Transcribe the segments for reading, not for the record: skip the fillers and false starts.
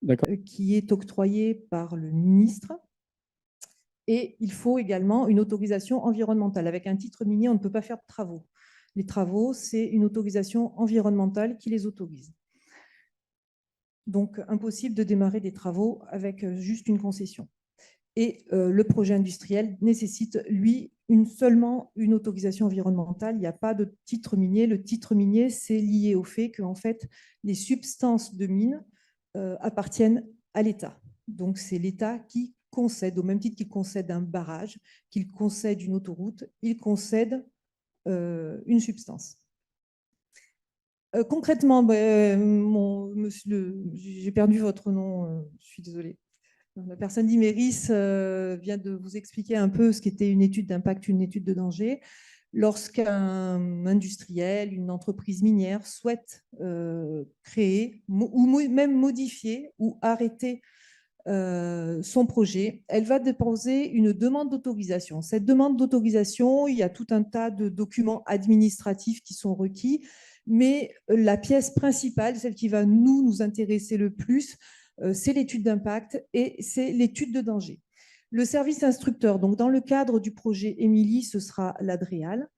D'accord. qui est octroyée par le ministre. Et il faut également une autorisation environnementale. Avec un titre minier, on ne peut pas faire de travaux. Les travaux, c'est une autorisation environnementale qui les autorise. Donc, impossible de démarrer des travaux avec juste une concession. Et le projet industriel nécessite, lui, seulement une autorisation environnementale. Il n'y a pas de titre minier. Le titre minier, c'est lié au fait que en fait, les substances de mine appartiennent à l'État. Donc, c'est l'État qui concède, au même titre qu'il concède un barrage, qu'il concède une autoroute, il concède une substance. Concrètement, j'ai perdu votre nom, je suis désolée. La personne d'Imeris vient de vous expliquer un peu ce qu'était une étude d'impact, une étude de danger. Lorsqu'un industriel, une entreprise minière souhaite créer ou même modifier ou arrêter son projet, elle va déposer une demande d'autorisation. Cette demande d'autorisation, il y a tout un tas de documents administratifs qui sont requis, mais la pièce principale, celle qui va nous intéresser le plus, c'est l'étude d'impact et c'est l'étude de danger. Le service instructeur, donc dans le cadre du projet Émilie, ce sera l'ADREAL.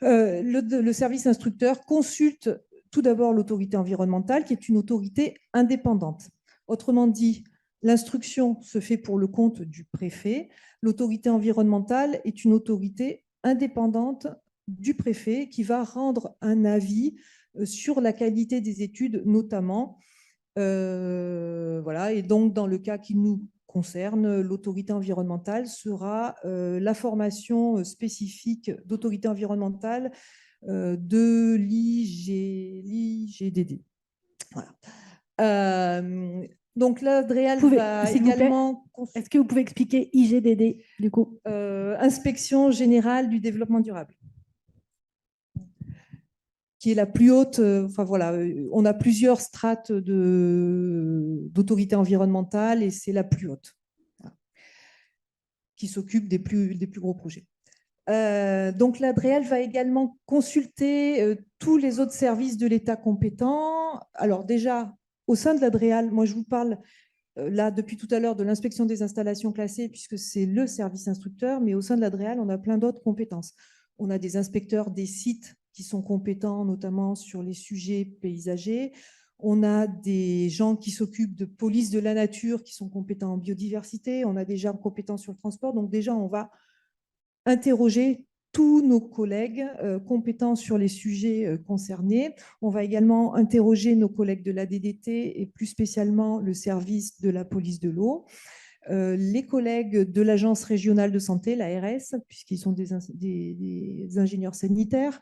Le service instructeur consulte tout d'abord l'autorité environnementale, qui est une autorité indépendante. Autrement dit, l'instruction se fait pour le compte du préfet. L'autorité environnementale est une autorité indépendante du préfet qui va rendre un avis sur la qualité des études notamment. Voilà. Et donc, dans le cas qui nous concerne, l'autorité environnementale sera la formation spécifique d'autorité environnementale de l'IGDD. Voilà. Donc là, Adréal va également... Est-ce que vous pouvez expliquer IGDD, du coup Inspection générale du développement durable, qui est la plus haute. Enfin voilà, on a plusieurs strates d'autorité environnementale et c'est la plus haute, voilà, qui s'occupe des plus gros projets. Donc l'ADREAL va également consulter tous les autres services de l'État compétent. Alors déjà, au sein de l'ADREAL, moi je vous parle là depuis tout à l'heure de l'inspection des installations classées, puisque c'est le service instructeur, mais au sein de l'ADREAL, on a plein d'autres compétences. On a des inspecteurs des sites qui sont compétents, notamment sur les sujets paysagers. On a des gens qui s'occupent de police de la nature, qui sont compétents en biodiversité. On a des gens compétents sur le transport. Donc déjà, on va interroger tous nos collègues compétents sur les sujets concernés. On va également interroger nos collègues de la DDT et plus spécialement le service de la police de l'eau, les collègues de l'Agence régionale de santé, l'ARS, puisqu'ils sont des ingénieurs sanitaires,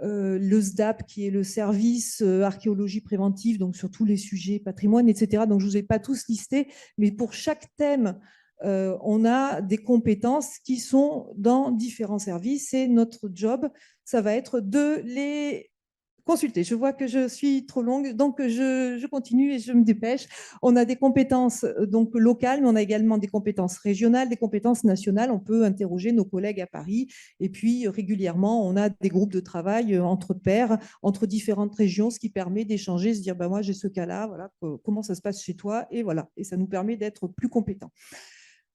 le SDAP, qui est le service archéologie préventive, donc sur tous les sujets patrimoine, etc. Donc, je ne vous ai pas tous listés, mais pour chaque thème, on a des compétences qui sont dans différents services et notre job, ça va être de les consulter. Je vois que je suis trop longue, donc je continue et je me dépêche. On a des compétences donc locales, mais on a également des compétences régionales, des compétences nationales. On peut interroger nos collègues à Paris. Et puis, régulièrement, on a des groupes de travail entre pairs, entre différentes régions, ce qui permet d'échanger, se dire, bah, moi, j'ai ce cas-là, voilà, comment ça se passe chez toi? Et voilà, et ça nous permet d'être plus compétents.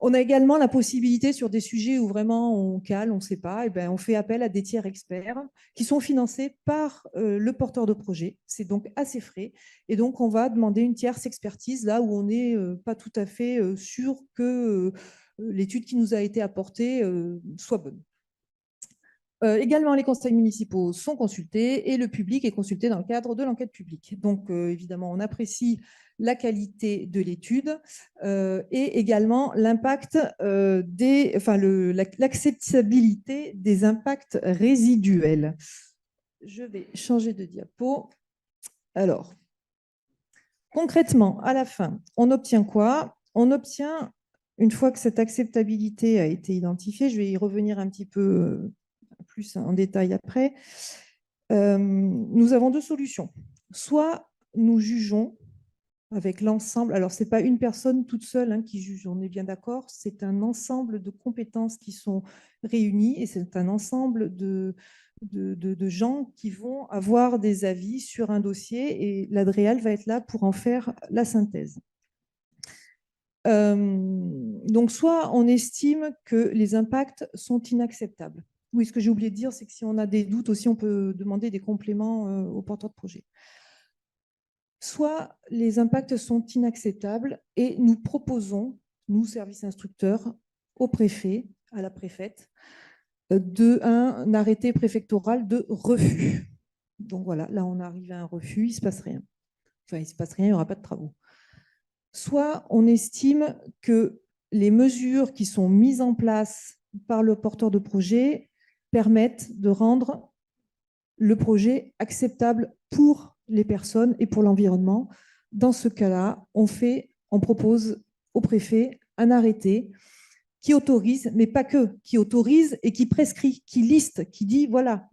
On a également la possibilité sur des sujets où vraiment on cale, on ne sait pas, et ben on fait appel à des tiers experts qui sont financés par le porteur de projet. C'est donc assez frais. Et donc, on va demander une tierce expertise là où on n'est pas tout à fait sûr que l'étude qui nous a été apportée soit bonne. Également, les conseils municipaux sont consultés et le public est consulté dans le cadre de l'enquête publique. Donc, évidemment, on apprécie la qualité de l'étude et également l'impact l'acceptabilité des impacts résiduels. Je vais changer de diapo. Alors, concrètement, à la fin, on obtient quoi? On obtient, une fois que cette acceptabilité a été identifiée, je vais y revenir un petit peu plus en détail après, nous avons deux solutions. Soit nous jugeons avec l'ensemble, alors ce n'est pas une personne toute seule qui juge, on est bien d'accord, c'est un ensemble de compétences qui sont réunies et c'est un ensemble de gens qui vont avoir des avis sur un dossier et l'ADREAL va être là pour en faire la synthèse. Donc, soit on estime que les impacts sont inacceptables. Oui, ce que j'ai oublié de dire, c'est que si on a des doutes aussi, on peut demander des compléments au porteur de projet. Soit les impacts sont inacceptables et nous proposons, nous, services instructeurs, au préfet, à la préfète, un arrêté préfectoral de refus. Donc voilà, là on arrive à un refus, il ne se passe rien. Enfin, il ne se passe rien, il n'y aura pas de travaux. Soit on estime que les mesures qui sont mises en place par le porteur de projet permettent de rendre le projet acceptable pour les personnes et pour l'environnement. Dans ce cas-là, on propose au préfet un arrêté qui autorise, mais pas que, qui autorise et qui prescrit, qui liste, qui dit voilà,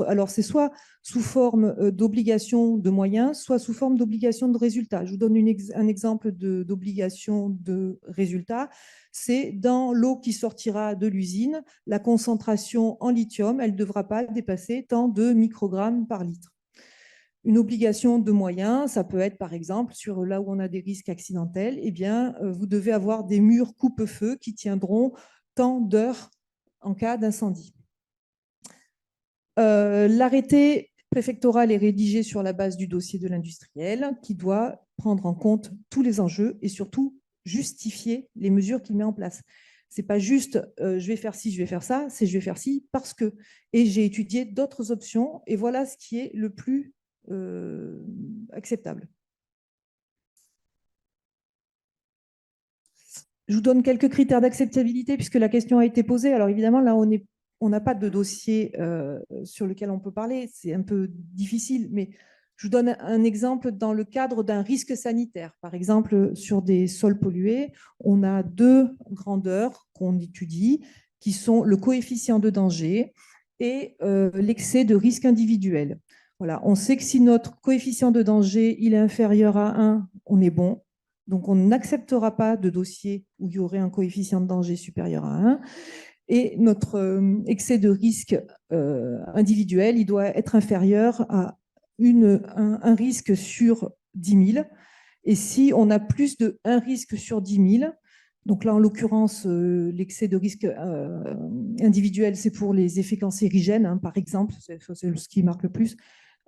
alors c'est soit sous forme d'obligation de moyens, soit sous forme d'obligation de résultat. Je vous donne un exemple d'obligation de résultat. C'est dans l'eau qui sortira de l'usine, la concentration en lithium, elle ne devra pas dépasser tant de microgrammes par litre. Une obligation de moyens, ça peut être par exemple sur là où on a des risques accidentels, eh bien, vous devez avoir des murs coupe-feu qui tiendront tant d'heures en cas d'incendie. L'arrêté préfectoral est rédigé sur la base du dossier de l'industriel qui doit prendre en compte tous les enjeux et surtout justifier les mesures qu'il met en place. C'est pas juste je vais faire ci, je vais faire ça, c'est je vais faire ci parce que. Et j'ai étudié d'autres options et voilà ce qui est le plus acceptable. Je vous donne quelques critères d'acceptabilité puisque la question a été posée. Alors évidemment, là, on n'a pas de dossier sur lequel on peut parler. C'est un peu difficile, mais je vous donne un exemple dans le cadre d'un risque sanitaire. Par exemple, sur des sols pollués, on a deux grandeurs qu'on étudie, qui sont le coefficient de danger et l'excès de risque individuel. Voilà, on sait que si notre coefficient de danger il est inférieur à 1, on est bon. Donc, on n'acceptera pas de dossier où il y aurait un coefficient de danger supérieur à 1. Et notre excès de risque individuel, il doit être inférieur à un risque sur 10 000. Et si on a plus de 1 risque sur 10 000, donc là, en l'occurrence, l'excès de risque individuel, c'est pour les effets cancérigènes, hein, par exemple, c'est ce qui marque le plus.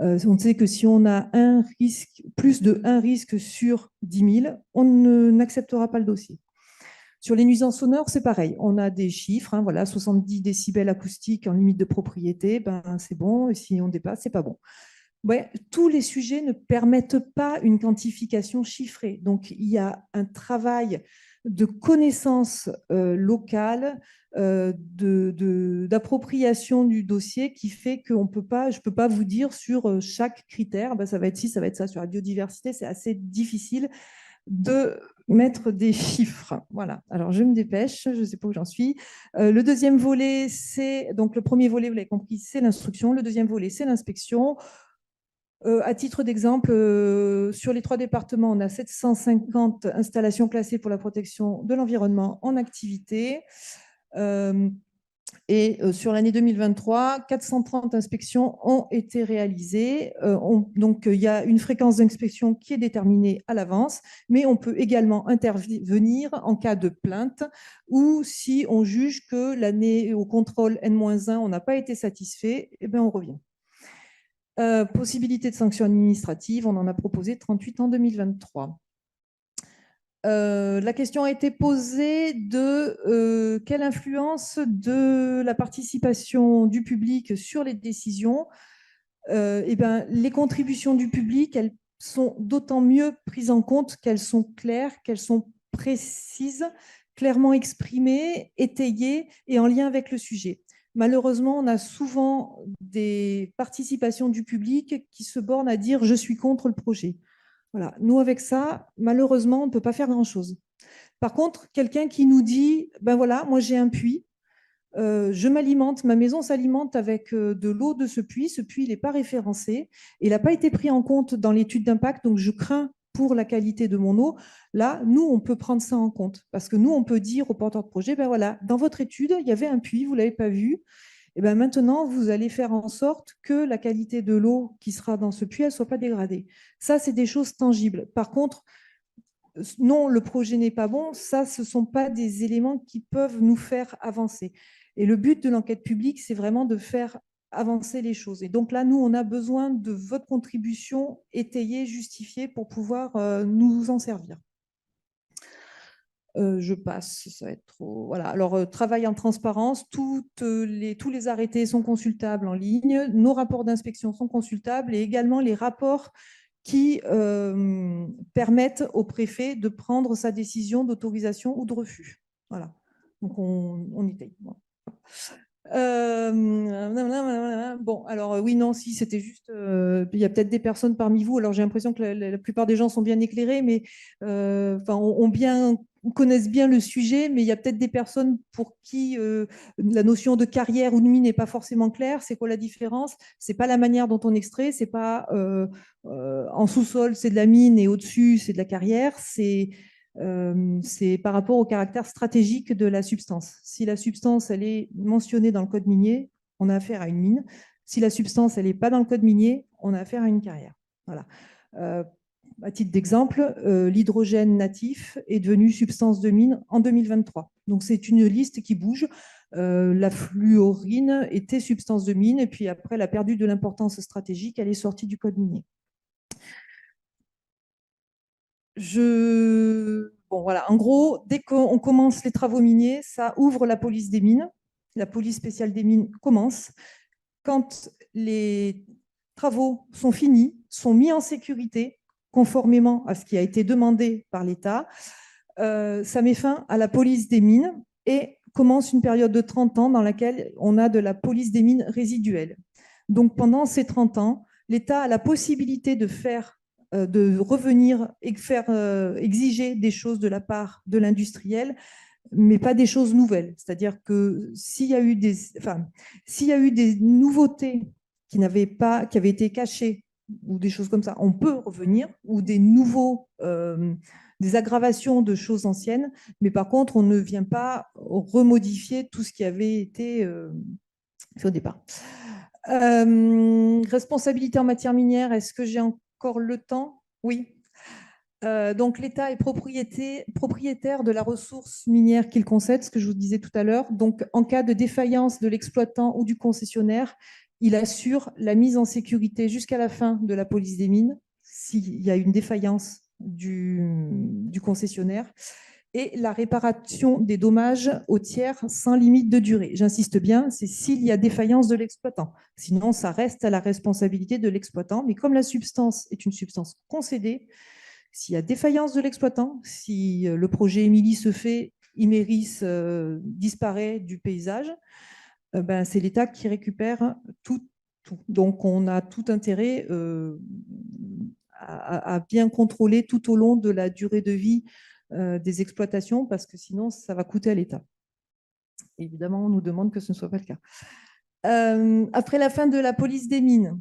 On sait que si on a plus de 1 risque sur 10 000, on n'acceptera pas le dossier. Sur les nuisances sonores, c'est pareil. On a des chiffres, hein, voilà, 70 décibels acoustiques en limite de propriété, ben, c'est bon. Et si on dépasse, c'est pas bon. Ouais, tous les sujets ne permettent pas une quantification chiffrée. Donc, il y a un travail de connaissance locale, d'appropriation du dossier qui fait que je ne peux pas vous dire sur chaque critère, ben, ça va être ci, ça va être ça. Sur la biodiversité, c'est assez difficile de mettre des chiffres. Voilà. Alors, je me dépêche, je ne sais pas où j'en suis. Le deuxième volet, donc le premier volet, vous l'avez compris, c'est l'instruction. Le deuxième volet, c'est l'inspection. À titre d'exemple, sur les 3 départements, on a 750 installations classées pour la protection de l'environnement en activité. Et sur l'année 2023, 430 inspections ont été réalisées. Donc, il y a une fréquence d'inspection qui est déterminée à l'avance, mais on peut également intervenir en cas de plainte ou si on juge que l'année au contrôle N-1, on n'a pas été satisfait, eh bien, on revient. Possibilité de sanctions administratives, on en a proposé 38 en 2023. La question a été posée de quelle influence de la participation du public sur les décisions. Eh ben, les contributions du public, elles sont d'autant mieux prises en compte qu'elles sont claires, qu'elles sont précises, clairement exprimées, étayées et en lien avec le sujet. Malheureusement, on a souvent des participations du public qui se bornent à dire je suis contre le projet. Voilà. Nous, avec ça, malheureusement, on ne peut pas faire grand-chose. Par contre, quelqu'un qui nous dit ben voilà, moi j'ai un puits, je m'alimente, ma maison s'alimente avec de l'eau de ce puits il n'est pas référencé, il n'a pas été pris en compte dans l'étude d'impact, donc je crains pour la qualité de mon eau. Là, nous, on peut prendre ça en compte parce que nous, on peut dire au porteur de projet, ben voilà, dans votre étude, il y avait un puits, vous ne l'avez pas vu, et ben maintenant, vous allez faire en sorte que la qualité de l'eau qui sera dans ce puits, elle ne soit pas dégradée. Ça, c'est des choses tangibles. Par contre, non, le projet n'est pas bon, ça, ce ne sont pas des éléments qui peuvent nous faire avancer. Et le but de l'enquête publique, c'est vraiment de faire avancer les choses. Et donc là, nous, on a besoin de votre contribution étayée, justifiée pour pouvoir nous en servir. Je passe, ça va être trop. Voilà. Alors, travail en transparence, tous les arrêtés sont consultables en ligne, nos rapports d'inspection sont consultables et également les rapports qui permettent au préfet de prendre sa décision d'autorisation ou de refus. Voilà. Donc, on y paye. Bon. Bon, alors oui, non, si, c'était juste. Il y a peut-être des personnes parmi vous, alors j'ai l'impression que la plupart des gens sont bien éclairés, mais connaissent bien le sujet, mais il y a peut-être des personnes pour qui la notion de carrière ou de mine n'est pas forcément claire. C'est quoi la différence? C'est pas la manière dont on extrait, c'est pas en sous-sol, c'est de la mine et au-dessus, c'est de la carrière. C'est par rapport au caractère stratégique de la substance. Si la substance, elle est mentionnée dans le code minier, on a affaire à une mine. Si la substance, elle n'est pas dans le code minier, on a affaire à une carrière. Voilà. À titre d'exemple, l'hydrogène natif est devenu substance de mine en 2023. Donc, c'est une liste qui bouge. La fluorine était substance de mine, et puis après, elle a perdu de l'importance stratégique, elle est sortie du code minier. Bon, voilà. En gros, dès qu'on commence les travaux miniers, ça ouvre la police des mines. La police spéciale des mines commence. Quand les travaux sont finis, sont mis en sécurité, conformément à ce qui a été demandé par l'État, ça met fin à la police des mines et commence une période de 30 ans dans laquelle on a de la police des mines résiduelle. Donc pendant ces 30 ans, l'État a la possibilité de revenir et faire exiger des choses de la part de l'industriel, mais pas des choses nouvelles. C'est-à-dire que s'il y a eu des nouveautés qui avaient été cachées ou des choses comme ça, on peut revenir, ou des aggravations de choses anciennes, mais par contre, on ne vient pas remodifier tout ce qui avait été fait au départ. Responsabilité en matière minière, est-ce que j'ai encore le temps? Oui. Donc l'État est propriétaire de la ressource minière qu'il concède, ce que je vous disais tout à l'heure. Donc en cas de défaillance de l'exploitant ou du concessionnaire, il assure la mise en sécurité jusqu'à la fin de la police des mines, s'il y a une défaillance du concessionnaire, et la réparation des dommages aux tiers sans limite de durée. J'insiste bien, c'est s'il y a défaillance de l'exploitant. Sinon, ça reste à la responsabilité de l'exploitant. Mais comme la substance est une substance concédée, s'il y a défaillance de l'exploitant, si le projet Émilie se fait, Imerys disparaît du paysage, ben, c'est l'État qui récupère tout. Donc, on a tout intérêt à bien contrôler tout au long de la durée de vie des exploitations, parce que sinon, ça va coûter à l'État. Évidemment, on nous demande que ce ne soit pas le cas. Après la fin de la police des mines,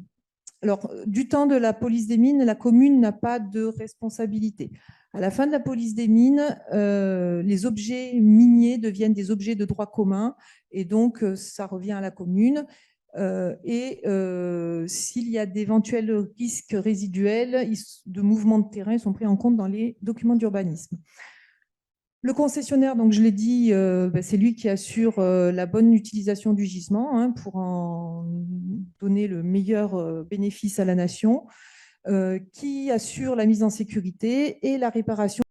alors, du temps de la police des mines, la commune n'a pas de responsabilité. À la fin de la police des mines, les objets miniers deviennent des objets de droit commun et donc ça revient à la commune. S'il y a d'éventuels risques résiduels de mouvements de terrain, ils sont pris en compte dans les documents d'urbanisme. Le concessionnaire, donc je l'ai dit, c'est lui qui assure la bonne utilisation du gisement, hein, pour en donner le meilleur bénéfice à la nation, qui assure la mise en sécurité et la réparation